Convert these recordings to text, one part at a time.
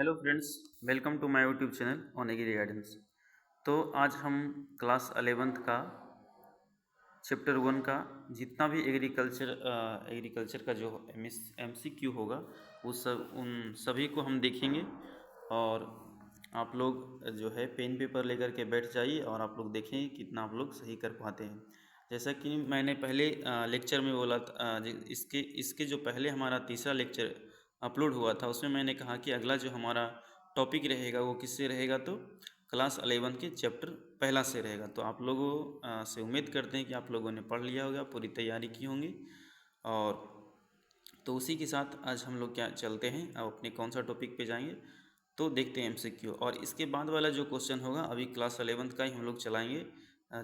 Hello friends, welcome to my YouTube channel on agri guidance. तो आज हम class 11th का चैप्टर 1 का जितना भी एग्रीकल्चर का जो MCQ होगा उन सभी को हम देखेंगे। और आप लोग जो है पेन पेपर लेकर के बैठ जाइए और आप लोग देखें कितना आप लोग सही कर पाते हैं। जैसा कि मैंने पहले लेक्चर में बोला था, इसके जो पहले हमारा तीसरा लेक्चर अपलोड हुआ था उसमें मैंने कहा कि अगला जो हमारा टॉपिक रहेगा वो किससे रहेगा, तो क्लास 11 के चैप्टर पहला से रहेगा। तो आप लोगों से उम्मीद करते हैं कि आप लोगों ने पढ़ लिया होगा, पूरी तैयारी की होंगी। और तो उसी के साथ आज हम लोग क्या चलते हैं, अब अपने कौन सा टॉपिक पे जाएंगे तो देखते हैं MCQ। और इसके बाद वाला जो क्वेश्चन होगा अभी क्लास 11th का ही हम लोग चलाएंगे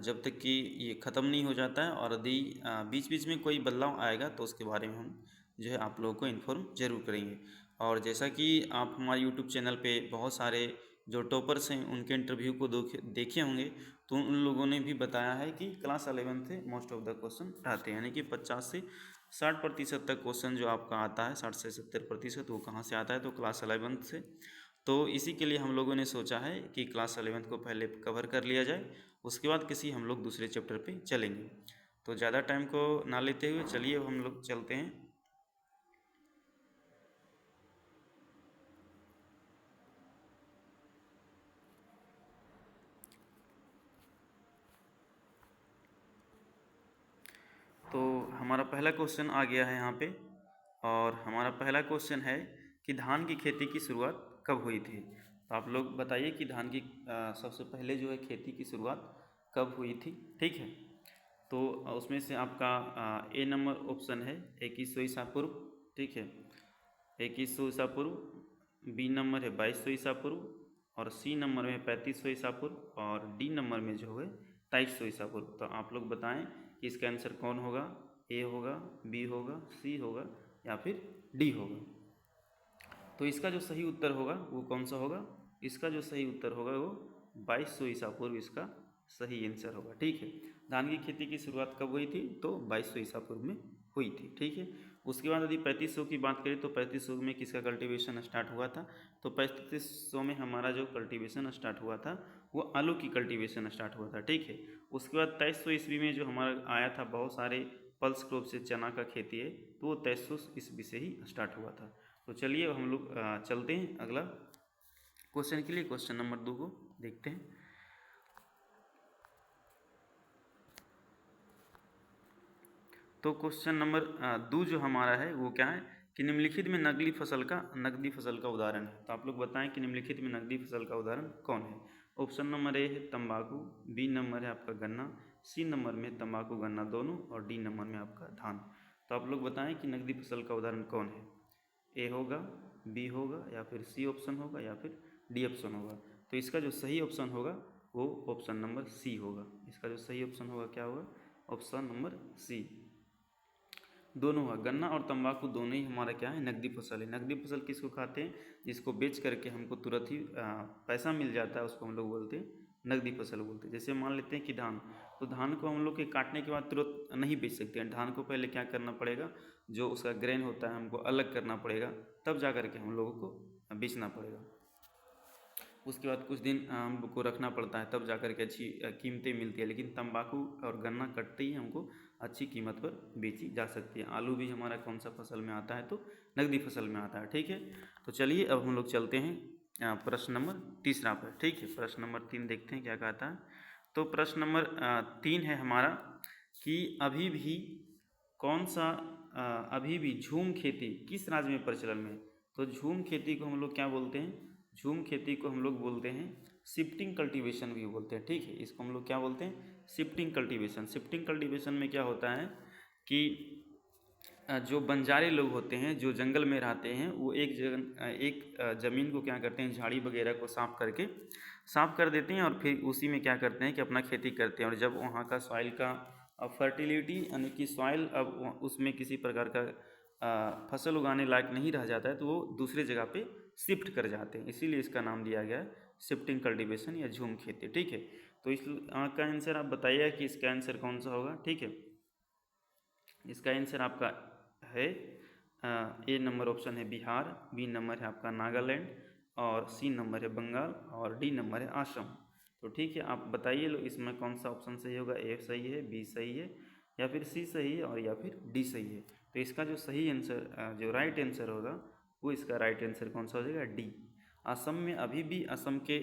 जब तक कि ये ख़त्म नहीं हो जाता है। और यदि बीच बीच में कोई बदलाव आएगा तो उसके बारे में हम जो है आप लोगों को इन्फॉर्म जरूर करेंगे। और जैसा कि आप हमारे यूट्यूब चैनल पे बहुत सारे जो टॉपर्स हैं उनके इंटरव्यू को देखे होंगे, तो उन लोगों ने भी बताया है कि क्लास 11 से मोस्ट ऑफ द क्वेश्चन आते हैं, यानी कि 50 से 60% तक क्वेश्चन जो आपका आता है, 60 से 70% वो कहाँ से आता है, तो क्लास 11 से। तो इसी के लिए हम लोगों ने सोचा है कि क्लास 11 को पहले कवर कर लिया जाए, उसके बाद किसी हम लोग दूसरे चैप्टर पे चलेंगे। तो ज़्यादा टाइम को ना लेते हुए चलिए अब हम लोग चलते हैं। तो हमारा पहला क्वेश्चन आ गया है यहाँ पे, और हमारा पहला क्वेश्चन है कि धान की खेती की शुरुआत कब हुई थी। तो आप लोग बताइए कि धान की सबसे पहले जो है खेती की शुरुआत कब हुई थी। ठीक है, तो उसमें से आपका ए नंबर ऑप्शन है 2100 ईसा पूर्व। ठीक है, 2100 ईसा पूर्व। बी नंबर है 2200 ईसा पूर्व। और सी नंबर में 3500 ईसा पूर्व। और डी नंबर में जो है 2300 ईसा पूर्व। तो आप लोग बताएं कि इसका आंसर कौन होगा, ए होगा, बी होगा, सी होगा या फिर डी होगा। तो इसका जो सही उत्तर होगा वो कौन सा होगा, इसका जो सही उत्तर होगा वो 2200 ईसा पूर्व इसका सही आंसर होगा। ठीक है, धान की खेती की शुरुआत कब हुई थी, तो 2200 ईसा पूर्व में हुई थी। ठीक है, उसके बाद यदि 3500 की बात करें तो 3500 में किसका कल्टीवेशन स्टार्ट हुआ था, तो 3500 में हमारा जो कल्टीवेशन स्टार्ट हुआ था वो आलू की कल्टीवेशन स्टार्ट हुआ था। ठीक है, उसके बाद 2300 ईस्वी में जो हमारा आया था बहुत सारे पल्स क्रॉप से चना का खेती है, तो वो 2300 ईस्वी से ही स्टार्ट हुआ था। तो चलिए अब हम लोग चलते हैं अगला क्वेश्चन के लिए। क्वेश्चन नंबर 2 को देखते हैं। तो क्वेश्चन नंबर 2 जो हमारा है वो क्या है कि निम्नलिखित में नकदी फसल का उदाहरण है। तो आप लोग बताएं कि निम्नलिखित में नकदी फसल का उदाहरण कौन है। ऑप्शन नंबर ए है तंबाकू, बी नंबर है आपका गन्ना, सी नंबर में तंबाकू गन्ना दोनों, और डी नंबर में आपका धान। तो आप लोग बताएं कि नकदी फसल का उदाहरण कौन है, ए होगा, बी होगा, या फिर सी ऑप्शन होगा, या फिर डी ऑप्शन होगा। तो इसका जो सही ऑप्शन होगा वो ऑप्शन नंबर सी होगा। इसका जो सही ऑप्शन होगा क्या होगा, ऑप्शन नंबर सी। दोनों है, गन्ना और तंबाकू दोनों ही हमारा क्या है, नकदी फसल है। नकदी फसल किसको कहते हैं, जिसको बेच करके हमको तुरंत ही पैसा मिल जाता है, उसको हम लोग बोलते हैं नकदी फसल बोलते हैं। जैसे मान लेते हैं कि धान, तो धान को हम लोग के काटने के बाद तुरंत नहीं बेच सकते हैं। धान को पहले क्या करना पड़ेगा, जो उसका ग्रेन होता है हमको अलग करना पड़ेगा, तब जा करके हम लोगों को बेचना पड़ेगा। उसके बाद कुछ दिन हमको रखना पड़ता है, तब जा कर के अच्छी कीमतें मिलती है। लेकिन तंबाकू और गन्ना कटते ही हमको अच्छी कीमत पर बेची जा सकती है। आलू भी हमारा कौन सा फसल में आता है, तो नकदी फसल में आता है। ठीक है, तो चलिए अब हम लोग चलते हैं प्रश्न नंबर तीसरा पर। ठीक है, प्रश्न नंबर 3 देखते हैं क्या कहता है। तो प्रश्न नंबर 3 है हमारा कि अभी भी झूम खेती किस राज्य में प्रचलन में है। तो झूम खेती को हम लोग क्या बोलते हैं, झूम खेती को हम लोग बोलते हैं शिफ्टिंग कल्टीवेशन भी बोलते हैं। ठीक है, इसको हम लोग क्या बोलते हैं, शिफ्टिंग कल्टीवेशन। शिफ्टिंग कल्टीवेशन में क्या होता है कि जो बंजारे लोग होते हैं, जो जंगल में रहते हैं, वो एक ज़मीन को क्या करते हैं, झाड़ी वगैरह को साफ कर देते हैं, और फिर उसी में क्या करते हैं कि अपना खेती करते हैं। और जब वहाँ का सॉइल का फर्टिलिटी यानी कि सॉइल अब उसमें किसी प्रकार का फसल उगाने लायक नहीं रह जाता है, तो वो दूसरे जगह पे शिफ्ट कर जाते हैं। इसीलिए इसका नाम दिया गया है शिफ्टिंग कल्टीवेशन या झूम खेती। ठीक है, तो इस का आंसर आप बताइए कि इसका आंसर कौन सा होगा। ठीक है, इसका आंसर आपका है ए नंबर ऑप्शन है बिहार, बी नंबर है आपका नागालैंड, और सी नंबर है बंगाल और डी नंबर है आसाम। तो ठीक है, आप बताइए लो इसमें कौन सा ऑप्शन सही होगा, ए सही है, बी सही है, या फिर सी सही है, और या फिर डी सही है। तो इसका जो सही आंसर, जो राइट आंसर होगा, वो इसका राइट आंसर कौन सा हो जाएगा, डी। असम में अभी भी असम के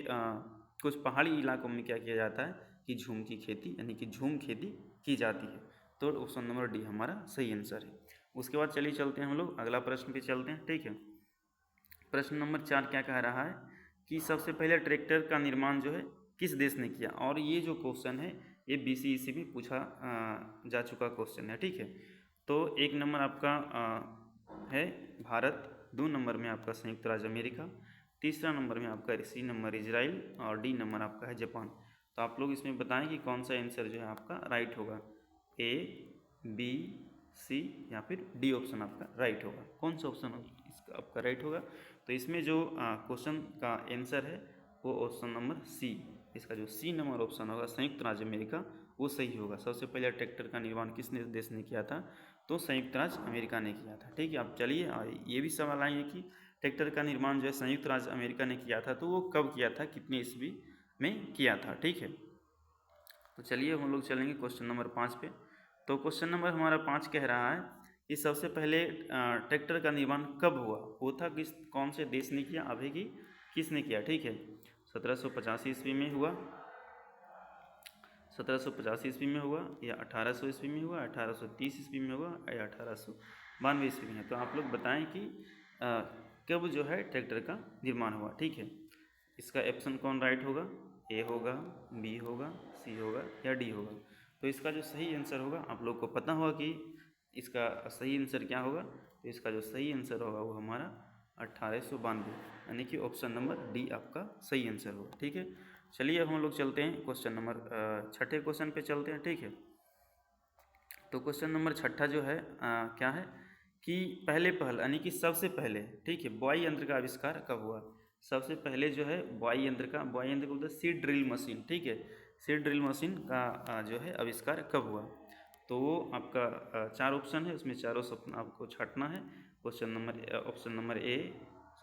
कुछ पहाड़ी इलाकों में क्या किया जाता है कि झूम की खेती यानी कि झूम खेती की जाती है। तो ऑप्शन नंबर डी हमारा सही आंसर है। उसके बाद चलिए चलते हैं हम लोग अगला प्रश्न पे चलते हैं। ठीक है, प्रश्न नंबर 4 क्या कह रहा है कि सबसे पहले ट्रैक्टर का निर्माण जो है किस देश ने किया। और ये जो क्वेश्चन है ये BCEC में पूछा जा चुका क्वेश्चन है। ठीक है, तो 1 नंबर आपका है भारत, 2 नंबर में आपका संयुक्त राज्य अमेरिका, तीसरा नंबर में आपका सी नंबर इजराइल, और डी नंबर आपका है जापान। तो आप लोग इसमें बताएं कि कौन सा आंसर जो है आपका राइट होगा, ए, बी, सी या फिर डी ऑप्शन आपका राइट होगा। कौन सा ऑप्शन इसका आपका राइट होगा। तो इसमें जो क्वेश्चन का आंसर है वो ऑप्शन नंबर सी, इसका जो सी नंबर ऑप्शन होगा संयुक्त राज्य अमेरिका, वो सही होगा। सबसे पहले ट्रैक्टर का निर्माण किस देश ने किया था, तो संयुक्त राज्य अमेरिका ने किया था। ठीक है, अब चलिए ये भी सवाल आएंगे कि ट्रैक्टर का निर्माण जो है संयुक्त राज्य अमेरिका ने किया था, तो वो कब किया था, कितनी ईस्वी में किया था। ठीक है, तो चलिए हम लोग चलेंगे क्वेश्चन नंबर 5 पे। तो क्वेश्चन नंबर हमारा 5 कह रहा है कि सबसे पहले ट्रैक्टर का निर्माण कब हुआ, वो था किस, कौन से देश ने किया, अभी की किसने किया। ठीक है, 1785 ईस्वी में हुआ, 1785 ईस्वी में हुआ, या 1800 ईस्वी में हुआ, 1830 ईस्वी में हुआ, या 1892 ईस्वी में है। तो आप लोग बताएं कि कब जो है ट्रैक्टर का निर्माण हुआ। ठीक है, इसका ऑप्शन कौन राइट होगा, ए होगा, बी होगा, सी होगा, या डी होगा। तो इसका जो सही आंसर होगा, आप लोग को पता होगा कि इसका सही आंसर क्या होगा। तो इसका जो सही आंसर होगा वो हमारा 1892, यानी कि ऑप्शन नंबर डी आपका सही आंसर होगा। ठीक है, चलिए अब हम लोग चलते हैं क्वेश्चन नंबर 6ठे क्वेश्चन पे चलते हैं। ठीक है, तो क्वेश्चन नंबर 6ठा जो है क्या है कि पहले पहल यानी कि सबसे पहले, ठीक है, बुआई यंत्र का आविष्कार कब हुआ। सबसे पहले जो है बुआई यंत्र का बोलते हैं सीड ड्रिल मशीन। ठीक है, सीड ड्रिल मशीन का जो है आविष्कार कब हुआ। तो वो आपका 4 ऑप्शन है, उसमें चारों ऑप्शन आपको छाटना है। Question number option number A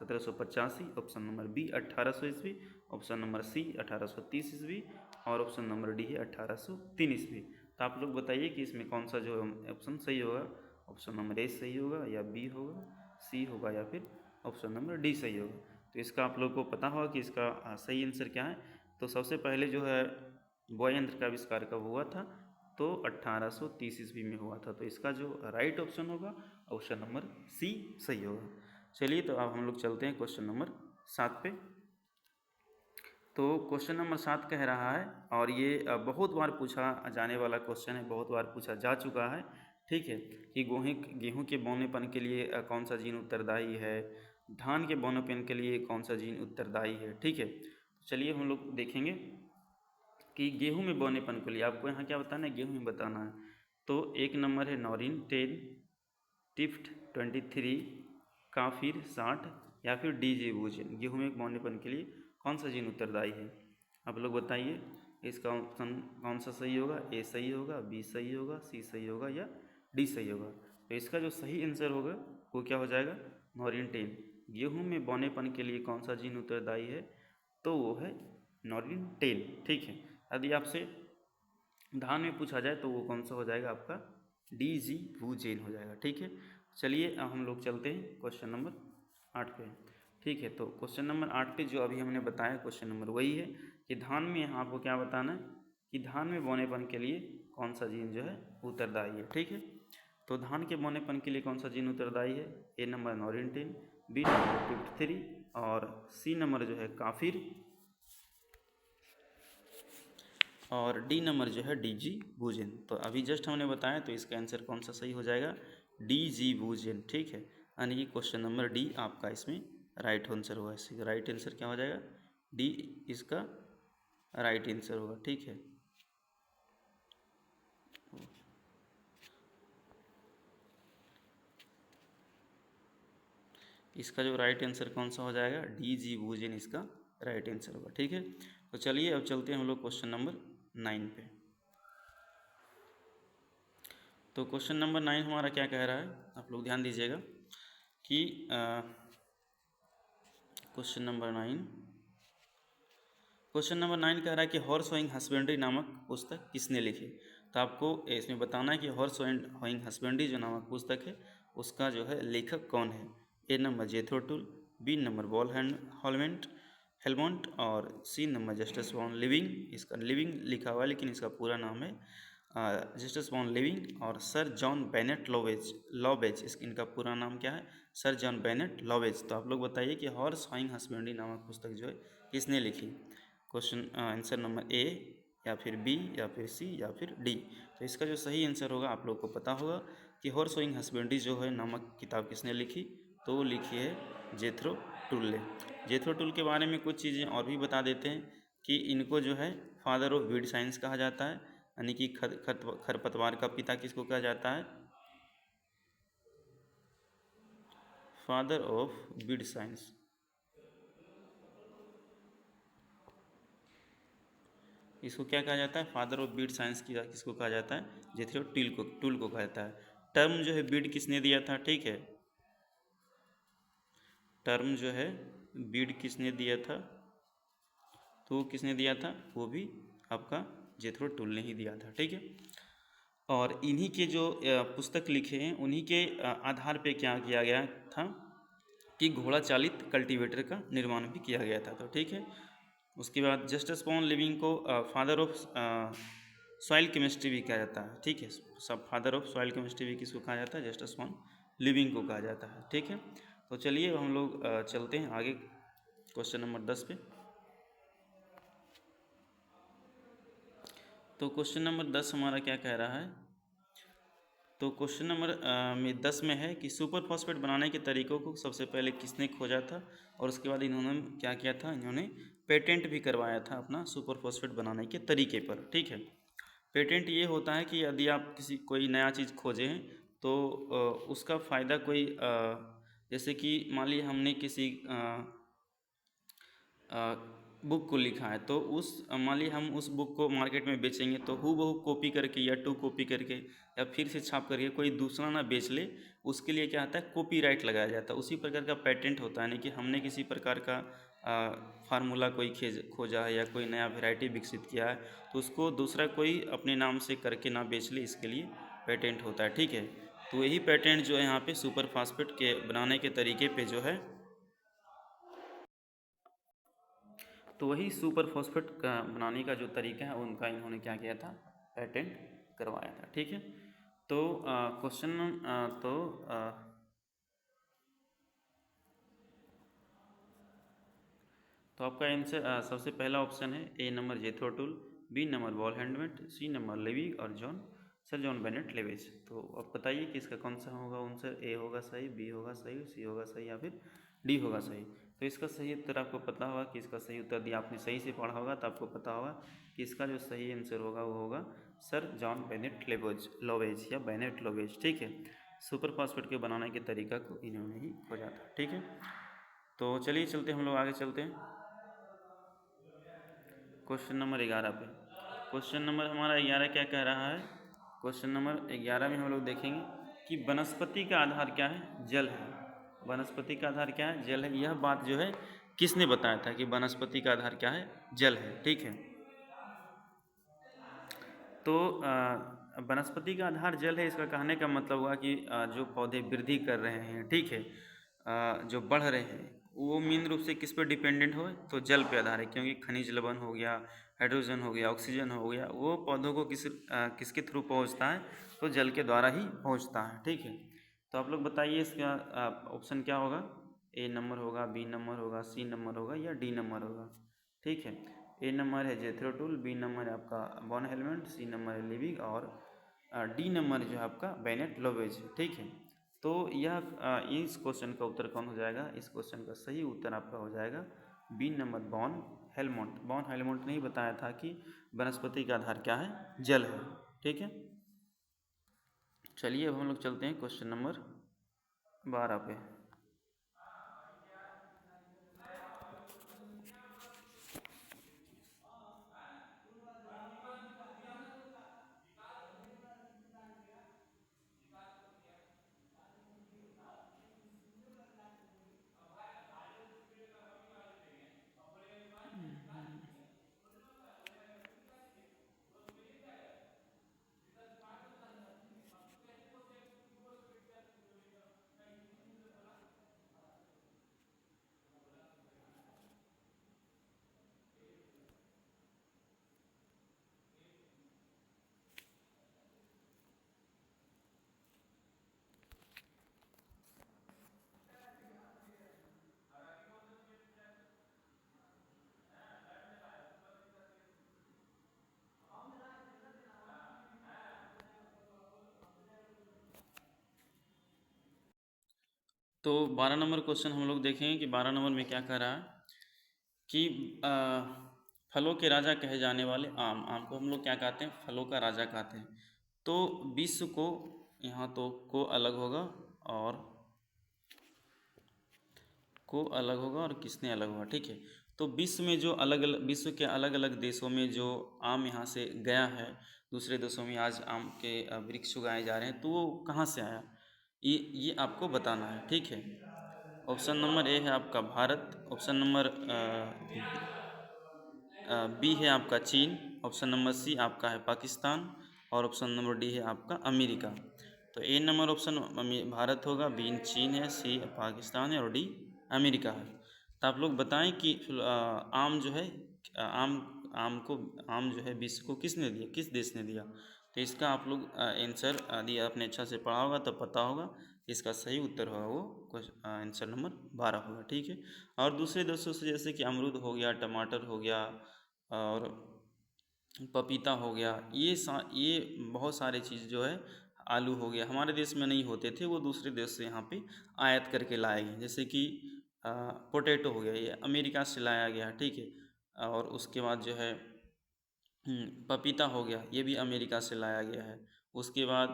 1785, option number B 1800 ईस्वी, ऑप्शन नंबर सी 1830 ईस्वी, और ऑप्शन नंबर डी है 1803 ईस्वी। तो आप लोग बताइए कि इसमें कौन सा जो ऑप्शन सही होगा। ऑप्शन नंबर ए सही होगा, या बी होगा, सी होगा, या फिर ऑप्शन नंबर डी सही होगा। तो इसका आप लोग को पता होगा कि इसका सही आंसर क्या है। तो सबसे पहले जो है बुआई यंत्र का आविष्कार कब हुआ था, तो 1830 ईस्वी में हुआ था। तो इसका जो राइट ऑप्शन होगा ऑप्शन नंबर सी सही होगा। चलिए तो अब हम लोग चलते हैं क्वेश्चन नंबर 7 पे। तो क्वेश्चन नंबर 7 कह रहा है, और ये बहुत बार पूछा जाने वाला क्वेश्चन है, बहुत बार पूछा जा चुका है। ठीक है, कि गेहूँ के बोनेपन के लिए कौन सा जीन उत्तरदायी है, धान के बोनेपन के लिए कौन सा जीन उत्तरदायी है। ठीक है, तो चलिए हम लोग देखेंगे कि गेहूँ में बोनेपन के लिए आपको यहाँ क्या बताना है, गेहूँ में बताना है। तो 1 नंबर है नॉरिन 10, टिफ्ट 23, काफिर 60, या फिर डीजे वोजन। गेहूँ में बोनेपन के लिए कौन सा जीन उत्तरदायी है, आप लोग बताइए। इसका ऑप्शन कौन सा सही होगा, ए सही होगा, बी सही होगा, सी सही होगा, या डी सही होगा। तो इसका जो सही आंसर होगा वो क्या हो जाएगा, नॉरिन 10। गेहूँ में बोनेपन के लिए कौन सा जीन उत्तरदायी है, तो वो है नॉरिन 10। ठीक है, यदि आपसे धान में पूछा जाए तो वो कौन सा हो जाएगा आपका, डीजी वूजेन हो जाएगा। ठीक है, चलिए अब हम लोग चलते हैं क्वेश्चन नंबर 8 पे। ठीक है, तो क्वेश्चन नंबर 8 पे जो अभी हमने बताया क्वेश्चन नंबर वही है कि धान में आपको क्या बताना है कि धान में बोनेपन के लिए कौन सा जीन जो है उत्तरदायी है। ठीक है, तो धान के बोनेपन के लिए कौन सा जीन उत्तरदायी है, ए नंबर नॉरिन 10, बी नंबर टिफ्ट 3, और सी नंबर जो है काफिर, और डी नंबर जो है डीजी वूजेन। तो अभी जस्ट हमने बताया, तो इसका आंसर कौन सा सही हो जाएगा, डीजी वूजेन। ठीक है, यानी कि क्वेश्चन नंबर डी आपका इसमें राइट आंसर होगा। इसका राइट आंसर क्या हो जाएगा, डी इसका राइट आंसर होगा। ठीक है, इसका जो राइट आंसर कौन सा हो जाएगा, डीजी वूजेन इसका राइट आंसर होगा। ठीक है, तो चलिए अब चलते हैं हम लोग क्वेश्चन नंबर 9 पे। तो क्वेश्चन नंबर 9 हमारा क्या कह रहा है, आप लोग ध्यान दीजिएगा कि क्वेश्चन नंबर 9। क्वेश्चन नंबर 9 कह रहा है कि हॉर्स होइंग हस्बेंड्री नामक पुस्तक किसने लिखी। तो आपको इसमें बताना है कि हॉर्स होइंग हस्बेंड्री जो नामक पुस्तक है उसका जो है लेखक कौन है। A number Jethro Tull, B number वॉल हॉलमेंट हेलमोंट और C number Justus von Liebig. इसका लिविंग लिखा हुआ है लेकिन इसका पूरा नाम है जस्टिस वॉन लिविंग। और सर जॉन बेनेट लॉवेज इनका पूरा नाम क्या है, सर जॉन बेनेट लॉवेज। तो आप लोग बताइए कि हॉर्स होइंग हस्बेंड्री नामक पुस्तक जो है किसने लिखी। क्वेश्चन आंसर नंबर ए या फिर बी या फिर सी या फिर डी। तो इसका जो सही आंसर होगा आप लोग को पता होगा कि हॉर्स होइंग हस्बेंड्री जो है नामक किताब किसने लिखी, तो वो लिखी है जेथरो टूल ने। जेथरो टूल के बारे में कुछ चीज़ें और भी बता देते हैं कि इनको जो है फादर ऑफ वीड साइंस कहा जाता है, यानी कि खरपतवार का पिता किसको कहा जाता है, फादर ऑफ वीड साइंस। इसको क्या कहा जाता है, फादर ऑफ बीड साइंस किसको कहा जाता है, जेथरो टूल को कहा जाता है। टर्म जो है बीड किसने दिया था, ठीक है, टर्म जो है बीड किसने दिया था, तो किसने दिया था, वो भी आपका जेथरो टूल ने ही दिया था, ठीक है। और इन्हीं के जो पुस्तक लिखे हैं उन्हीं के आधार पे क्या किया गया था कि घोड़ा चालित कल्टीवेटर का निर्माण भी किया गया था, तो ठीक है। उसके बाद जस्टिस पॉन लिविंग को फादर ऑफ सॉइल केमिस्ट्री भी कहा जाता है, ठीक है। सब फादर ऑफ सॉइल केमिस्ट्री भी किसको कहा जाता है, जस्टिस पॉन लिविंग को कहा जाता है, ठीक है। तो चलिए हम लोग चलते हैं आगे क्वेश्चन नंबर 10 पे। तो क्वेश्चन नंबर 10 हमारा क्या कह रहा है, तो क्वेश्चन नंबर 10 में है कि सुपर फॉस्फेट बनाने के तरीकों को सबसे पहले किसने खोजा था, और उसके बाद इन्होंने क्या किया था, इन्होंने पेटेंट भी करवाया था अपना सुपर फॉस्फेट बनाने के तरीके पर, ठीक है। पेटेंट ये होता है कि यदि आप कोई नया चीज़ खोजे हैं तो उसका फ़ायदा कोई जैसे कि मान लीजिए हमने किसी बुक को लिखा है, तो उस मान लीजिए हम उस बुक को मार्केट में बेचेंगे तो हूबहू कॉपी करके या टू कॉपी करके या फिर से छाप करके कोई दूसरा ना बेच ले, उसके लिए क्या होता है, कॉपीराइट लगाया जाता है। उसी प्रकार का पेटेंट होता है, यानी कि हमने किसी प्रकार का फार्मूला कोई खोजा है या कोई नया वेराइटी विकसित किया है, तो उसको दूसरा कोई अपने नाम से करके ना बेच ले, इसके लिए पेटेंट होता है, ठीक है। तो यही पेटेंट जो है यहाँ पे सुपर फास्फेट के बनाने के तरीके पे जो है, तो वही सुपर फॉस्फेट का बनाने का जो तरीका है उनका इन्होंने क्या किया था, पेटेंट करवाया था, ठीक है। तो क्वेश्चन तो आपका आंसर सबसे पहला ऑप्शन है A number Jethro Tull, B number वॉल हैंडमेट, सी नंबर लेवी और सर जॉन बेनेट लेविज। तो आप बताइए कि इसका कौन सा होगा आंसर, ए होगा सही, बी होगा सही, सी होगा सही या फिर डी होगा सही। तो इसका सही उत्तर आपको पता होगा कि इसका सही उत्तर दिया आपने सही से पढ़ा होगा तो आपको पता होगा कि इसका जो सही आंसर होगा वो होगा सर जॉन बेनेट लोवेज या बेनेट लोवेज, ठीक है। सुपर फास्फेट के बनाने के तरीका को इन्होंने ही खोजा था, ठीक है। तो चलिए चलते हम लोग आगे चलते हैं क्वेश्चन नंबर 11 पे। क्वेश्चन नंबर हमारा 11 क्या कह रहा है, क्वेश्चन नंबर 11 में हम लोग देखेंगे कि वनस्पति का आधार क्या है, जल है। वनस्पति का आधार क्या है, जल है। यह बात जो है किसने बताया था कि वनस्पति का आधार क्या है, जल है, ठीक है। तो वनस्पति का आधार जल है, इसका कहने का मतलब हुआ कि जो पौधे वृद्धि कर रहे हैं, ठीक है, जो बढ़ रहे हैं, वो मेन रूप से किस पर डिपेंडेंट हो, तो जल पे आधार है, क्योंकि खनिज लवण हो गया, हाइड्रोजन हो गया, ऑक्सीजन हो गया, वो पौधों को किसके थ्रू पहुंचता है, तो जल के द्वारा ही पहुंचता है, ठीक है। तो आप लोग बताइए इसका ऑप्शन क्या होगा, ए नंबर होगा, बी नंबर होगा, सी नंबर होगा या डी नंबर होगा, ठीक है। ए नंबर है जेथरो टूल, बी नंबर है आपका बॉन हेलमेंट, सी नंबर है लिविंग और डी नंबर जो है आपका बेनेट लोवेज, ठीक है। तो यह इस क्वेश्चन का उत्तर कौन हो जाएगा, इस क्वेश्चन का सही उत्तर आपका हो जाएगा बी नंबर बॉन हेलमोंट। बॉन हेलमोंट ने ही बताया था कि वनस्पति का आधार क्या है, जल है, ठीक है। चलिए अब हम लोग चलते हैं क्वेश्चन नंबर 12 पे। तो 12 नंबर क्वेश्चन हम लोग देखेंगे कि 12 नंबर में क्या कह रहा है कि फलों के राजा कहे जाने वाले आम, आम को हम लोग क्या कहते हैं, फलों का राजा कहते हैं। तो विश्व को, यहाँ तो को अलग होगा और को अलग होगा और किसने अलग होगा, ठीक है। तो विश्व में जो अलग अलग, विश्व के अलग अलग देशों में जो आम यहाँ से गया है, दूसरे देशों में आज आम के वृक्ष उगाए जा रहे हैं, तो वो कहाँ से आया, ये आपको बताना है, ठीक है। ऑप्शन नंबर ए है आपका भारत, ऑप्शन नंबर बी है आपका चीन, ऑप्शन नंबर सी आपका है पाकिस्तान और ऑप्शन नंबर डी है आपका अमेरिका। तो ए नंबर ऑप्शन भारत होगा, बी चीन है, सी पाकिस्तान है और डी अमेरिका है। तो आप लोग बताएं कि आम जो है, आम आम जो है विश्व को किसने दिया, किस देश ने दिया। तो इसका आप लोग आंसर दिया, आपने अच्छा से पढ़ा होगा तो पता होगा। इसका सही उत्तर होगा वो आंसर नंबर 12 होगा, ठीक है। और दूसरे देशों से जैसे कि अमरूद हो गया, टमाटर हो गया और पपीता हो गया, ये बहुत सारे चीज़ जो है, आलू हो गया, हमारे देश में नहीं होते थे, वो दूसरे देश से यहाँ पे आयात करके लाए गए। जैसे कि पोटैटो हो गया, ये अमेरिका से लाया गया, ठीक है। और उसके बाद जो है पपीता हो गया, ये भी अमेरिका से लाया गया है। उसके बाद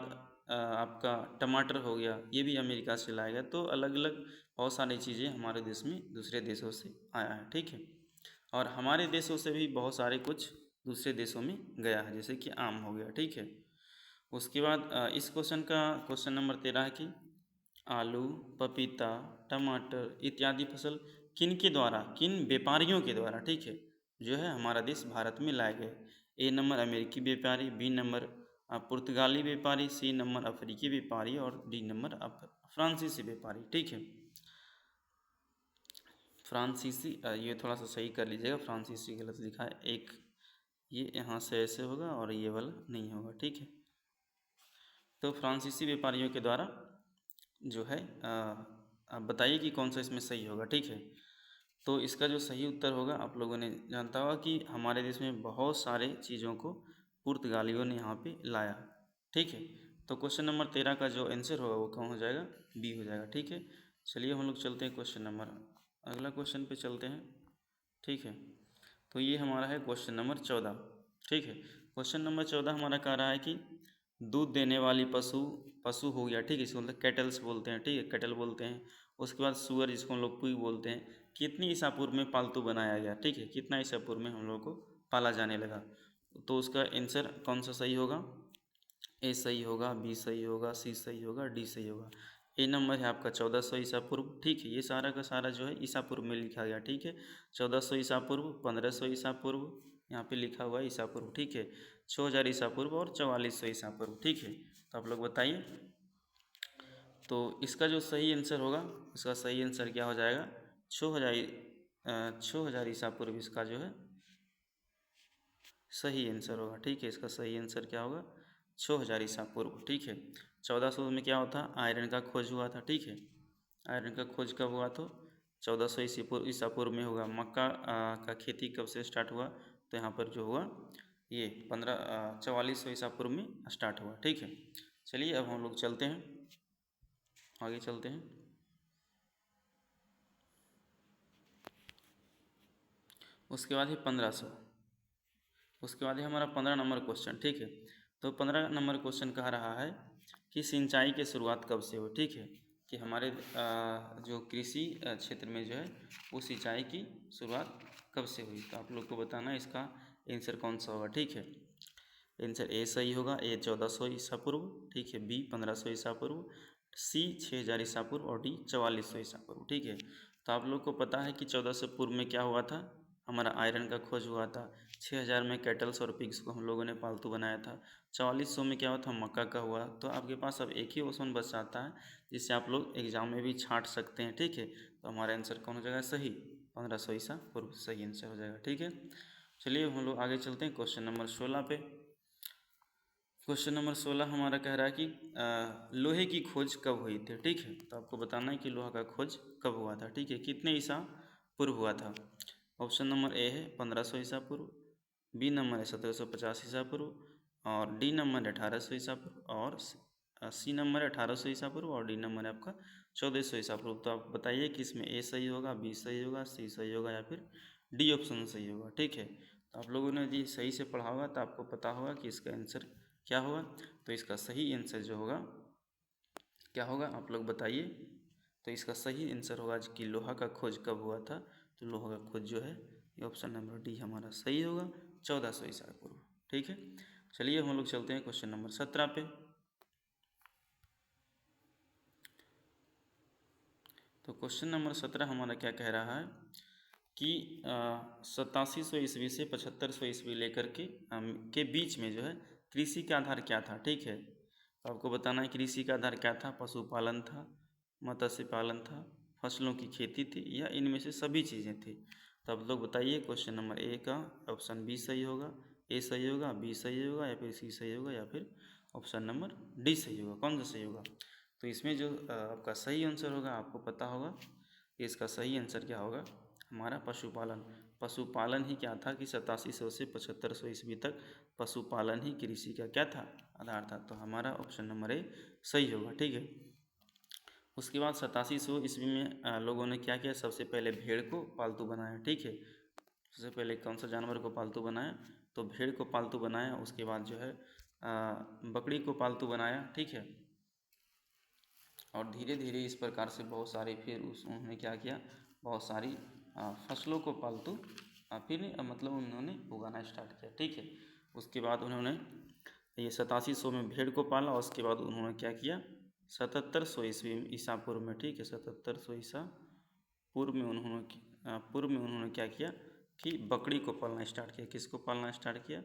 आपका टमाटर हो गया, ये भी अमेरिका से लाया गया। तो अलग अलग बहुत सारी चीज़ें हमारे देश में दूसरे देशों से आया है, ठीक है। और हमारे देशों से भी बहुत सारे कुछ दूसरे देशों में गया है, जैसे कि आम हो गया, ठीक है। उसके बाद इस क्वेश्चन का क्वेश्चन नंबर 13 है कि आलू, पपीता, टमाटर इत्यादि फसल किन के द्वारा, किन व्यापारियों के द्वारा, ठीक है, जो है हमारा देश भारत में लाए गए। ए नंबर अमेरिकी व्यापारी, बी नंबर पुर्तगाली व्यापारी, सी नंबर अफ्रीकी व्यापारी और डी नंबर फ्रांसीसी व्यापारी, ठीक है। फ्रांसीसी, ये थोड़ा सा सही कर लीजिएगा, फ्रांसीसी गलत लिखा है, एक ये यहाँ से ऐसे होगा और ये वाला नहीं होगा, ठीक है। तो फ्रांसीसी व्यापारियों के द्वारा जो है आप बताइए कि कौन सा इसमें सही होगा, ठीक है। तो इसका जो सही उत्तर होगा, आप लोगों ने जानता होगा कि हमारे देश में बहुत सारे चीज़ों को पुर्तगालियों ने यहाँ पे लाया, ठीक है। तो क्वेश्चन नंबर 13 का जो आंसर होगा वो कौन हो जाएगा, बी हो जाएगा, ठीक है। चलिए हम लोग चलते हैं क्वेश्चन नंबर, अगला क्वेश्चन पे चलते हैं, ठीक है। तो ये हमारा है क्वेश्चन नंबर 14, ठीक है। क्वेश्चन नंबर 14 हमारा कह रहा है कि दूध देने वाली पशु, पशु हो गया, ठीक है, इसको मतलब कैटल्स बोलते हैं, ठीक है, कैटल बोलते हैं। उसके बाद सुअर, जिसको हम लोग पुई बोलते हैं, कितनी ईसा पूर्व में पालतू बनाया गया, ठीक है, कितना ईसा पूर्व में हम लोग को पाला जाने लगा। तो उसका आंसर कौन सा सही होगा, ए सही होगा, बी सही होगा, सी सही होगा, डी सही होगा। ए नंबर है आपका 1400 ईसा पूर्व, ठीक है। ये सारा का सारा जो है ईसा पूर्व में लिखा गया, ठीक है। 1400 ईसा पूर्व, 1500 ईसा पूर्व, यहाँ पे लिखा हुआ है ईसा पूर्व, ठीक है। 6000 ईसा पूर्व और 4400 ईसा पूर्व, ठीक है। तो आप लोग बताइए, तो इसका जो सही आंसर होगा, इसका सही आंसर क्या हो जाएगा, 6000 ईसा पूर्व इसका जो है सही आंसर होगा, ठीक है। इसका सही आंसर क्या होगा, 6000 ईसा पूर्व, ठीक है। 1400 में क्या होता, आयरन का खोज हुआ था, ठीक है। आयरन का खोज कब हुआ, तो 1400 ईसा पूर्व में होगा। मक्का का खेती कब से स्टार्ट हुआ, तो यहाँ पर जो हुआ ये 4400 ईसा पूर्व में स्टार्ट हुआ, ठीक है। चलिए अब हम लोग चलते हैं, आगे चलते हैं। उसके बाद है 1500, उसके बाद है हमारा 15 नंबर क्वेश्चन, ठीक है। तो 15 नंबर क्वेश्चन कह रहा है कि सिंचाई की शुरुआत कब से हुई, ठीक है, कि हमारे जो कृषि क्षेत्र में जो है वो सिंचाई की शुरुआत कब से हुई। तो आप लोग को बताना है इसका आंसर कौन सा होगा, ठीक है। आंसर ए सही होगा, ए 1400 ईसा पूर्व, ठीक है, बी 1500 ईसा पूर्व, सी 6000 ईसा पूर्व और डी 4400 ईसा पूर्व, ठीक है। तो आप लोग को पता है कि 1400 पूर्व में क्या हुआ था, हमारा आयरन का खोज हुआ था। 6000 में कैटल्स और पिग्स को हम लोगों ने पालतू बनाया था। 4400 में क्या हुआ था, मक्का का हुआ। तो आपके पास अब एक ही ऑप्शन बच जाता है जिससे आप लोग एग्जाम में भी छांट सकते हैं, ठीक है। तो हमारा आंसर कौन हो जाएगा, सही 1500 ईसा पूर्व सही आंसर हो जाएगा, ठीक है। चलिए हम लोग आगे चलते हैं क्वेश्चन नंबर 16 पे। क्वेश्चन नंबर 16 हमारा कह रहा है कि लोहे की खोज कब हुई थी, ठीक है। तो आपको बताना है कि लोहा का खोज कब हुआ था, ठीक है, कितने ईसा पूर्व हुआ था। ऑप्शन नंबर ए है 1500 ईसा पूर्व, बी नंबर है 1750 ईसा पूर्व और डी नंबर है 1800 ईसा पूर्व और सी नंबर है 1800 ईसा पूर्व और डी नंबर है आपका 1400 ईसा पूर्व। तो आप बताइए कि इसमें ए सही होगा, बी सही होगा, सी सही होगा या फिर डी ऑप्शन सही होगा। ठीक है, तो आप लोगों ने यदि सही से पढ़ा होगा तो आपको पता होगा कि इसका आंसर क्या होगा। तो इसका सही आंसर जो होगा क्या होगा, आप लोग बताइए। तो इसका सही आंसर होगा कि लोहा का खोज कब हुआ था। तो लोहा का खोज जो है ये ऑप्शन नंबर डी हमारा सही होगा, 1400 ईसा पूर्व। ठीक है, चलिए हम लोग चलते हैं क्वेश्चन नंबर 17 पे। तो क्वेश्चन नंबर 17 हमारा क्या कह रहा है कि 8700 ईस्वी से 7500 ईस्वी लेकर के बीच में जो है कृषि का आधार क्या था। ठीक है, तो आपको बताना है कृषि का आधार क्या था। पशुपालन था, मत्स्य पालन था, फसलों की खेती थी या इनमें से सभी चीज़ें थी। तो आप लोग बताइए क्वेश्चन नंबर ए का ऑप्शन बी सही होगा, ए सही होगा, बी सही होगा या फिर सी सही होगा या फिर ऑप्शन नंबर डी सही होगा। कौन सा सही होगा। तो इसमें जो आपका सही आंसर होगा आपको पता होगा कि इसका सही आंसर क्या होगा हमारा पशुपालन। पशुपालन ही क्या था कि 8700 से 7500 ईस्वी तक पशुपालन ही कृषि का क्या था, आधार था। तो हमारा ऑप्शन नंबर ए सही होगा। ठीक है, उसके बाद 8700 ईस्वी में लोगों ने क्या किया, सबसे पहले भेड़ को पालतू बनाया। ठीक है, सबसे पहले कौन सा जानवर को पालतू बनाया, तो भेड़ को पालतू बनाया। उसके बाद जो है बकरी को पालतू बनाया। ठीक है, और धीरे धीरे इस प्रकार से बहुत सारे फिर उन्होंने क्या किया, बहुत सारी फसलों को पालतू फिर मतलब उन्होंने उगाना स्टार्ट किया। ठीक है, उसके बाद उन्होंने ये 8700 में भेड़ को पाला। उसके बाद उन्होंने क्या किया 7700 ईस्वी ईसा पूर्व में, ठीक है 7700 ईसा पूर्व में उन्होंने क्या किया कि बकरी को पालना स्टार्ट किया। किसको पालना स्टार्ट किया,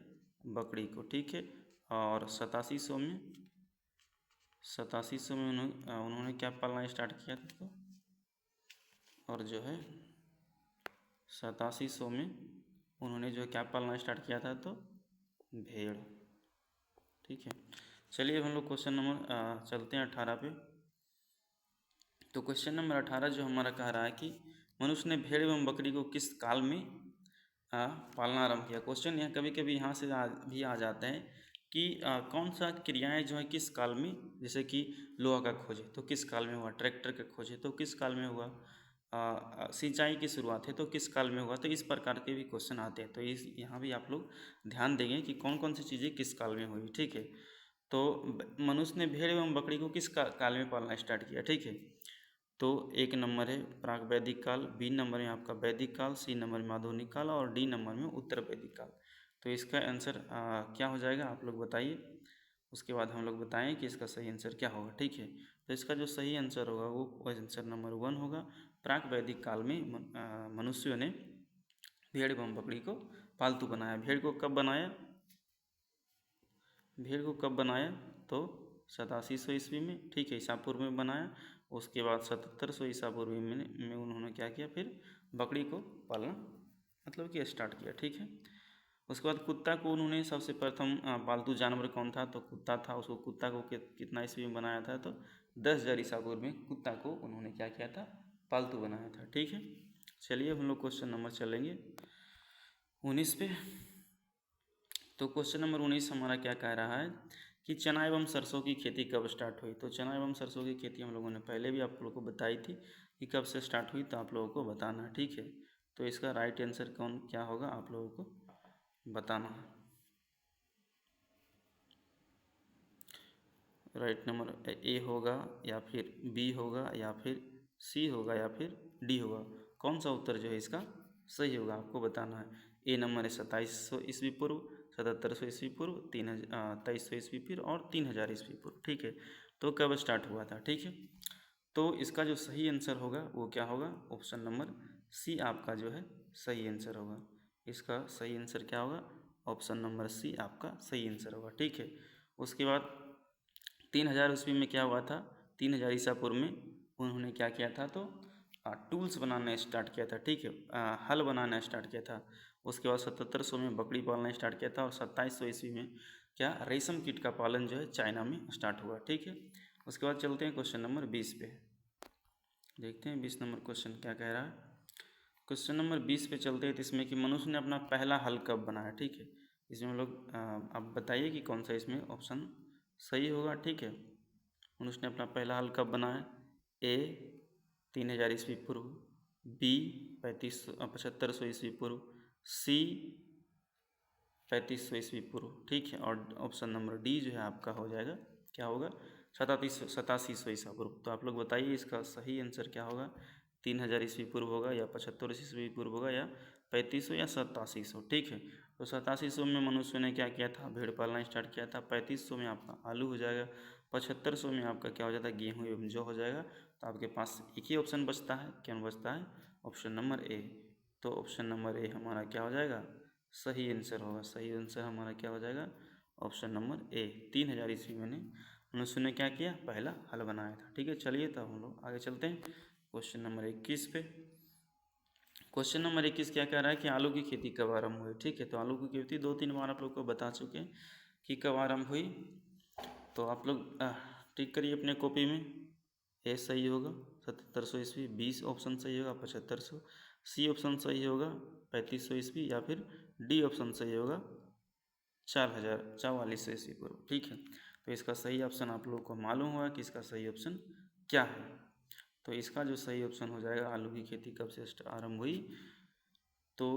बकरी को। ठीक है, और 8700 में उन्होंने क्या पालना स्टार्ट किया था। तो और जो है 8700 में उन्होंने जो क्या पालना स्टार्ट किया था, तो भेड़। ठीक है, चलिए हम लोग क्वेश्चन नंबर चलते हैं 18 पे। तो क्वेश्चन नंबर 18 जो हमारा कह रहा है कि मनुष्य ने भेड़ एवं बकरी को किस काल में पालना आरंभ किया। क्वेश्चन यहाँ कभी कभी यहाँ से भी आ जाते हैं कि कौन सा क्रियाएं जो है किस काल में, जैसे कि लोहा का खोजे तो किस काल में हुआ, ट्रैक्टर का खोजे तो किस काल में हुआ, सिंचाई की शुरुआत है तो किस काल में हुआ। तो इस प्रकार के भी क्वेश्चन आते हैं। तो इस यहाँ भी आप लोग ध्यान देंगे कि कौन कौन सी चीज़ें किस काल में हुई। ठीक है, तो मनुष्य ने भेड़ एवं बकरी को किस काल में पालना स्टार्ट किया। ठीक है, तो एक नंबर है प्राक वैदिक काल, बी नंबर में आपका वैदिक काल, सी नंबर में आधुनिक काल और डी नंबर में उत्तर वैदिक काल। तो इसका आंसर क्या हो जाएगा आप लोग बताइए। उसके बाद हम लोग बताएं कि इसका सही आंसर क्या होगा। ठीक है, तो इसका जो सही आंसर होगा वो आंसर नंबर 1 होगा। प्राक वैदिक काल में मनुष्यों ने भेड़ एवं बकरी को पालतू बनाया। भेड़ को कब बनाया, तो 8700 ईस्वी में। ठीक है, ईसा पूर्व में बनाया। उसके बाद 7700 ईसा पूर्व में उन्होंने क्या किया, फिर बकरी को पालना मतलब कि स्टार्ट किया। ठीक है, उसके बाद कुत्ता को उन्होंने सबसे प्रथम पालतू जानवर कौन था, तो कुत्ता था। उसको कुत्ता को कितना ईस्वी में बनाया था, तो 10,000 ईसा पूर्व में कुत्ता को उन्होंने क्या किया था, पालतू बनाया था। ठीक है, चलिए हम लोग क्वेश्चन नंबर चलेंगे 19 पे। तो क्वेश्चन नंबर 19 हमारा क्या कह रहा है कि चना एवं सरसों की खेती कब स्टार्ट हुई। तो चना एवं सरसों की खेती हम लोगों ने पहले भी आप लोगों को बताई थी कि कब से स्टार्ट हुई, तो आप लोगों को बताना है। ठीक है, तो इसका राइट आंसर क्या होगा आप लोगों को बताना है। राइट नंबर ए होगा या फिर बी होगा या फिर सी होगा या फिर डी होगा। कौन सा उत्तर जो है इसका सही होगा आपको बताना है। ए नंबर है 2700 ईस्वी पूर्व, 7700 ईस्वी पूर्व, 2300 ईस्वी पूर्व और 3000 ईस्वी पूर्व। ठीक है, तो कब स्टार्ट हुआ था। ठीक है, तो इसका जो सही आंसर होगा वो क्या होगा, ऑप्शन नंबर सी आपका जो है सही आंसर होगा। इसका सही आंसर क्या होगा, ऑप्शन नंबर सी आपका सही आंसर होगा। ठीक है, उसके बाद 3000 ईस्वी में क्या हुआ था, 3000 ईसा पूर्व में उन्होंने क्या किया था, तो टूल्स बनाना स्टार्ट किया था। ठीक है, हल बनाना स्टार्ट किया था। उसके बाद 7700 में बकरी पालना स्टार्ट किया था और 2700 ईस्वी में क्या रेशम कीट का पालन जो है चाइना में स्टार्ट हुआ। ठीक है, उसके बाद चलते हैं क्वेश्चन नंबर 20 पे। देखते हैं 20 नंबर क्वेश्चन क्या कह रहा है। क्वेश्चन नंबर 20 पे चलते हैं। तो इसमें कि मनुष्य ने अपना पहला हल कब बनाया। ठीक है, इसमें हम लोग आप बताइए कि कौन सा इसमें ऑप्शन सही होगा। ठीक है, मनुष्य ने अपना पहला हल कब बनाया? ए 3000 ईस्वी पूर्व, बी 7500 ईस्वी पूर्व, सी 3500 ईस्वी पूर्व। ठीक है, और ऑप्शन नंबर डी जो है आपका हो जाएगा, क्या होगा? 8700 ईसा पूर्व। तो आप लोग बताइए इसका सही आंसर क्या होगा? 3000 ईस्वी पूर्व होगा, या 75 ईस्वी पूर्व होगा, या 3500 या 8700। ठीक है, तो 8700 में मनुष्य ने क्या किया था? भेड़ पालना स्टार्ट किया था। 3500 में आपका आलू हो जाएगा। 7500 में आपका क्या हो जाता है? गेहूँ एवं जौ हो जाएगा। तो आपके पास एक ही ऑप्शन बचता है, क्या बचता है? ऑप्शन नंबर ए। तो ऑप्शन नंबर ए हमारा क्या हो जाएगा? सही आंसर होगा। सही आंसर हमारा क्या हो जाएगा? ऑप्शन नंबर ए। 3000 ईस्वी में मनुष्य ने क्या किया? पहला हल बनाया था। ठीक है, चलिए तब हम लोग आगे चलते हैं क्वेश्चन नंबर 21 पे। क्वेश्चन नंबर 21 क्या कह रहा है कि आलू की खेती कब आरंभ हुई? ठीक है, तो आलू की खेती 2-3 बार आप लोग को बता चुके हैं कि कब आरंभ हुई। तो आप लोग टिक करिए अपने कॉपी में। ए सही होगा 7700 ईस्वी, बी ऑप्शन सही होगा 7500, सी ऑप्शन सही होगा 3500 ईस्वी, या फिर डी ऑप्शन सही होगा 4400 ईस्वी पूर्व। ठीक है, तो इसका सही ऑप्शन आप लोगों को मालूम हुआ कि इसका सही ऑप्शन क्या है। तो इसका जो सही ऑप्शन हो जाएगा, आलू की खेती कब से आरंभ हुई? तो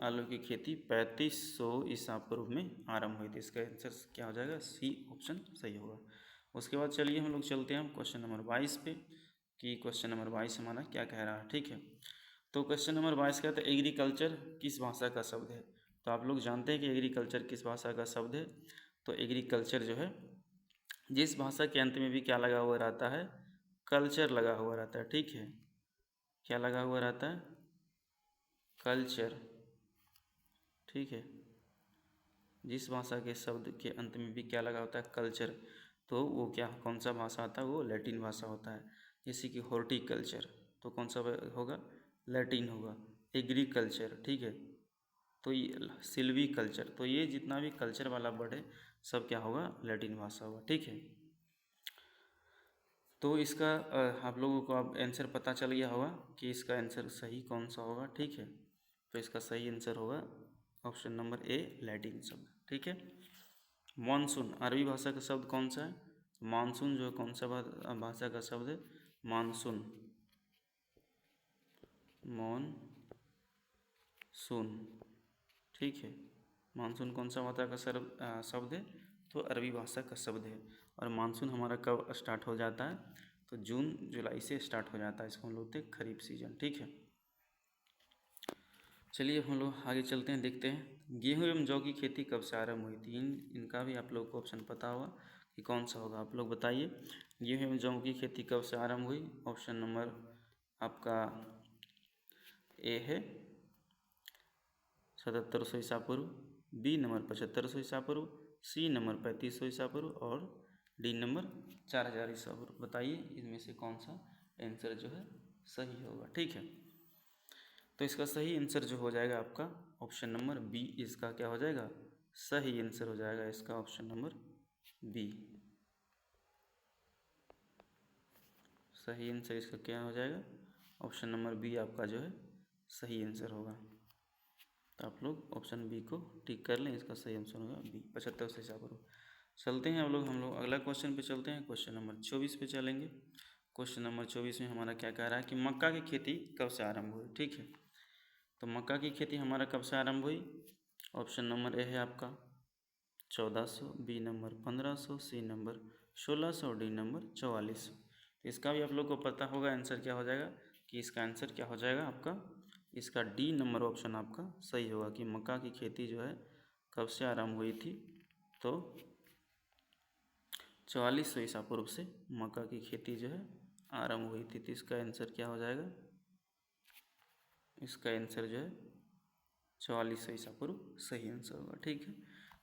आलू की खेती 3500 ईसा पूर्व में आरंभ हुई थी। इसका आंसर क्या हो जाएगा? सी ऑप्शन सही होगा। उसके बाद चलिए हम लोग चलते हैं क्वेश्चन नंबर 22 पे, कि क्वेश्चन नंबर 22 हमारा क्या कह रहा है। ठीक है, तो क्वेश्चन नंबर 22 कहता है एग्रीकल्चर किस भाषा का शब्द है? तो आप लोग जानते हैं कि एग्रीकल्चर किस भाषा का शब्द है। तो एग्रीकल्चर जो है, जिस भाषा के अंत में भी क्या लगा हुआ रहता है? कल्चर लगा हुआ रहता है। ठीक है, क्या लगा हुआ रहता है? कल्चर। ठीक है, जिस भाषा के शब्द के अंत में भी क्या लगा होता है? कल्चर। तो वो क्या, कौन सा भाषा होता है? वो लैटिन भाषा होता है। जैसे कि हॉर्टिकल्चर, तो कौन सा होगा? लैटिन होगा। एग्रीकल्चर, ठीक है, तो ये सिल्वी कल्चर, तो ये जितना भी कल्चर वाला वर्ड है सब क्या होगा? लैटिन भाषा होगा। ठीक है, तो इसका आप लोगों को अब आंसर पता चल गया होगा कि इसका आंसर सही कौन सा होगा। ठीक है, तो इसका सही आंसर होगा ऑप्शन नंबर ए, लैटिन शब्द। ठीक है, मानसून अरबी भाषा का शब्द कौन सा है? मानसून जो है कौन सा भाषा का शब्द है? मानसून। मानसून, ठीक है, मानसून कौन सा भाषा का शब्द है? तो अरबी भाषा का शब्द है। और मानसून हमारा कब स्टार्ट हो जाता है? तो जून जुलाई से स्टार्ट हो जाता है। इसको हम लोग बोलते हैं खरीफ सीजन। ठीक है, चलिए हम लोग आगे चलते हैं, देखते हैं गेहूं एवं जौ की खेती कब से आरंभ हुई थी। इनका भी आप लोग को ऑप्शन पता होगा कि कौन सा होगा। आप लोग बताइए गेहूं एवं जौ की खेती कब से आरंभ हुई। ऑप्शन नंबर आपका ए है 7700 ईसा पूर्व, बी नंबर 7500 ईसा पूर्व, सी नंबर 3500 ईसा पूर्व, और डी नंबर 4000 ईसा पूर्व। बताइए इनमें से कौन सा आंसर जो है सही होगा। ठीक है, तो इसका सही आंसर जो हो जाएगा आपका ऑप्शन नंबर बी, इसका क्या हो जाएगा? सही आंसर हो जाएगा इसका ऑप्शन नंबर बी। सही आंसर इसका क्या हो जाएगा? ऑप्शन नंबर बी आपका जो है सही आंसर होगा। तो आप लोग ऑप्शन बी को टिक कर लें, इसका सही आंसर होगा बी, 75 से हिसाब करो। चलते हैं हम लोग अगला क्वेश्चन पे चलते हैं। क्वेश्चन नंबर 24 पे चलेंगे। क्वेश्चन नंबर 24 में हमारा क्या कह रहा है कि मक्का की खेती कब से आरंभ हुई। ठीक है, तो मक्का की खेती हमारा कब से आरंभ हुई? ऑप्शन नंबर ए है आपका 1400, बी नंबर 1500, सी नंबर 1600 और डी नंबर 4400। तो इसका भी आप लोग को पता होगा आंसर क्या हो जाएगा, कि इसका आंसर क्या हो जाएगा आपका, इसका डी नंबर ऑप्शन आपका सही होगा कि मक्का की खेती जो है कब से आरंभ हुई थी। तो 4400 ईसा पूर्व से मक्का की खेती जो है आरंभ हुई थी। तो इसका आंसर क्या हो जाएगा? इसका आंसर जो है 4400 ईसा पूर्व सही आंसर होगा। ठीक है,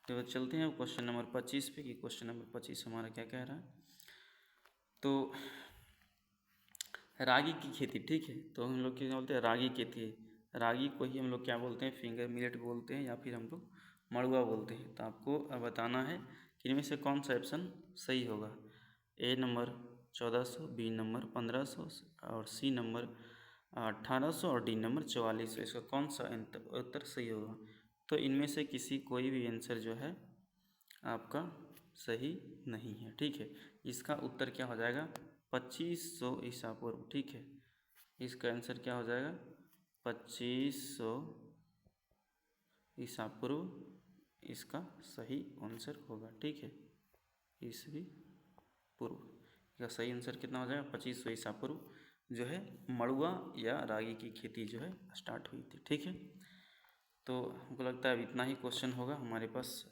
तो चलते हैं क्वेश्चन नंबर 25 पे, कि क्वेश्चन नंबर 25 हमारा क्या कह रहा है। तो रागी की खेती, ठीक है, तो हम लोग क्या बोलते हैं? रागी खेती। रागी को ही हम लोग क्या बोलते हैं? फिंगर मिलेट बोलते हैं, या फिर हम लोग मड़ुआ बोलते हैं। तो आपको बताना है कि इनमें से कौन सा ऑप्शन सही होगा। ए नंबर 1400, बी नंबर 1500 और सी नंबर 1800 और डी नंबर 4400। इसका कौन सा उत्तर सही होगा? तो इनमें से किसी कोई भी आंसर जो है आपका सही नहीं है। ठीक है, इसका उत्तर क्या हो जाएगा? 2500 ईसा पूर्व। ठीक है, इसका आंसर क्या हो जाएगा? 2500 ईसा पूर्व इसका सही आंसर होगा। ठीक है, ईसवी पूर्व का सही आंसर कितना हो जाएगा? 2500 ईसा पूर्व जो है मड़ुआ या रागी की खेती जो है स्टार्ट हुई थी। ठीक है, तो हमको लगता है अब इतना ही क्वेश्चन होगा हमारे पास,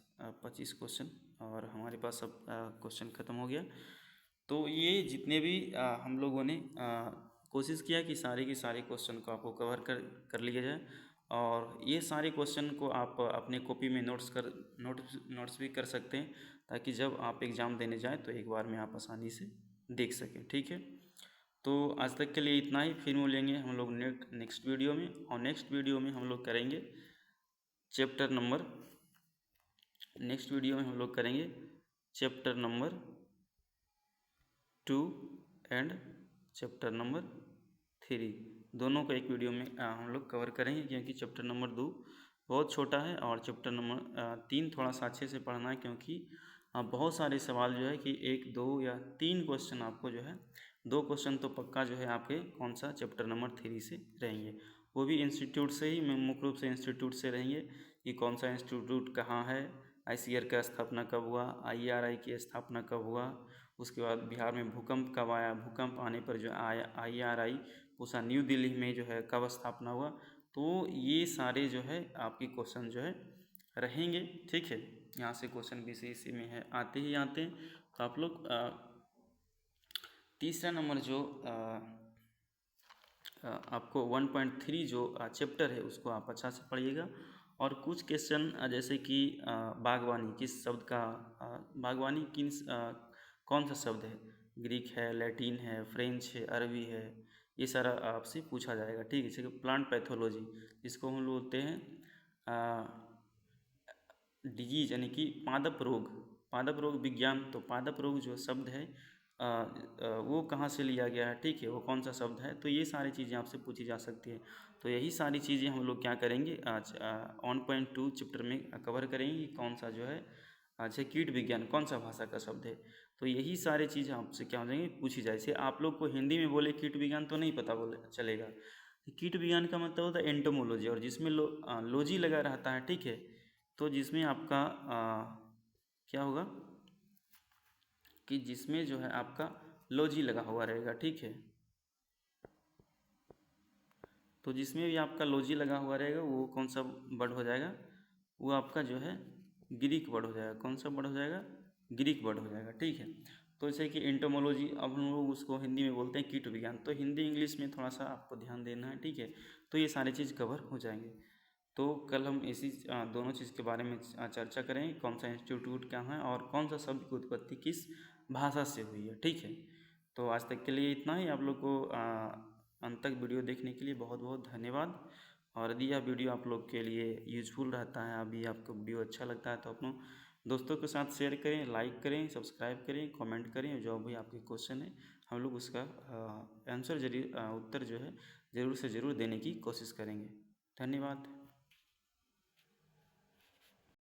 25 क्वेश्चन, और हमारे पास अब क्वेश्चन ख़त्म हो गया। तो ये जितने भी हम लोगों ने कोशिश किया कि सारे के सारे क्वेश्चन को आपको कवर कर लिया जाए, और ये सारे क्वेश्चन को आप अपने कॉपी में नोट्स भी कर सकते हैं, ताकि जब आप एग्ज़ाम देने जाएं तो एक बार में आप आसानी से देख सकें। ठीक है, तो आज तक के लिए इतना ही। फिर मिलेंगे हम लोग नेक्स्ट वीडियो में, और नेक्स्ट वीडियो में हम लोग करेंगे chapter number chapter number 2 and chapter number 3, दोनों को एक वीडियो में हम लोग कवर करेंगे, क्योंकि चैप्टर नंबर 2 बहुत छोटा है और चैप्टर नंबर 3 थोड़ा सा अच्छे से पढ़ना है, क्योंकि बहुत सारे सवाल जो है कि 1, 2 या 3 क्वेश्चन आपको जो है, 2 क्वेश्चन तो पक्का जो है आपके कौन सा चैप्टर नंबर 3 से रहेंगे, वो भी इंस्टीट्यूट से ही, मुख्य रूप से इंस्टीट्यूट से रहेंगे कि कौन सा इंस्टीट्यूट कहाँ है, ICAR का स्थापना कब हुआ, IRI की स्थापना कब हुआ, उसके बाद बिहार में भूकंप कब आया, भूकंप आने पर जो IRI पूसा न्यू दिल्ली में जो है कब स्थापना हुआ। तो ये सारे जो है आपके क्वेश्चन जो है रहेंगे। ठीक है, यहाँ से क्वेश्चन BCSC में है, आते ही आते हैं। तो आप लोग तीसरा नंबर जो आपको 1.3 जो चैप्टर है उसको आप अच्छा से पढ़िएगा, और कुछ क्वेश्चन जैसे कि बागवानी किस शब्द का, बागवानी कौन सा शब्द है, ग्रीक है, लैटिन है, फ्रेंच है, अरबी है, ये सारा आपसे पूछा जाएगा। ठीक है, जैसे प्लांट पैथोलॉजी, जिसको हम लोग बोलते हैं डिजीज, यानी कि पादप रोग विज्ञान। तो पादप रोग जो शब्द है वो कहाँ से लिया गया है, ठीक है, वो कौन सा शब्द है, तो ये सारी चीज़ें आपसे पूछी जा सकती है। तो यही सारी चीज़ें हम लोग क्या करेंगे आज 1.2 चैप्टर में कवर करेंगे कि कौन सा जो है अच्छा कीट विज्ञान कौन सा भाषा का शब्द है। तो यही सारी चीज़ें आपसे क्या हो जाएंगी, पूछी जाए। से आप लोग को हिंदी में बोले कीट विज्ञान तो नहीं पता बोले चलेगा। कीट विज्ञान का मतलब होता है एंटोमोलॉजी, और जिसमें लॉजी लगा रहता है। ठीक है, तो जिसमें आपका क्या होगा कि जिसमें जो है आपका लॉजी लगा हुआ रहेगा। ठीक है, तो जिसमें भी आपका लॉजी लगा हुआ रहेगा वो कौन सा वर्ड हो जाएगा, वो आपका जो है ग्रीक वर्ड हो जाएगा। कौन सा वर्ड हो जाएगा? ग्रीक वर्ड हो जाएगा। ठीक है, तो जैसे कि एंटोमोलॉजी, अब हम लोग उसको हिंदी में बोलते हैं कीट विज्ञान, तो हिंदी इंग्लिश में थोड़ा सा आपको ध्यान देना है। ठीक है, तो ये सारी चीज़ कवर हो जाएंगे। तो कल हम इसी दोनों चीज़ के बारे में चर्चा करेंगे, कौन सा इंस्टीट्यूट क्या है और कौन सा शब्द की उत्पत्ति किस भाषा से हुई है। ठीक है, तो आज तक के लिए इतना ही। आप लोग को अंत तक वीडियो देखने के लिए बहुत बहुत धन्यवाद। और यदि यह वीडियो आप लोग के लिए यूजफुल रहता है, अभी आपको वीडियो अच्छा लगता है, तो अपनों दोस्तों के साथ शेयर करें, लाइक करें, सब्सक्राइब करें, कमेंट करें। जो भी आपके क्वेश्चन है हम लोग उसका आंसर उत्तर जो है ज़रूर से ज़रूर देने की कोशिश करेंगे। धन्यवाद।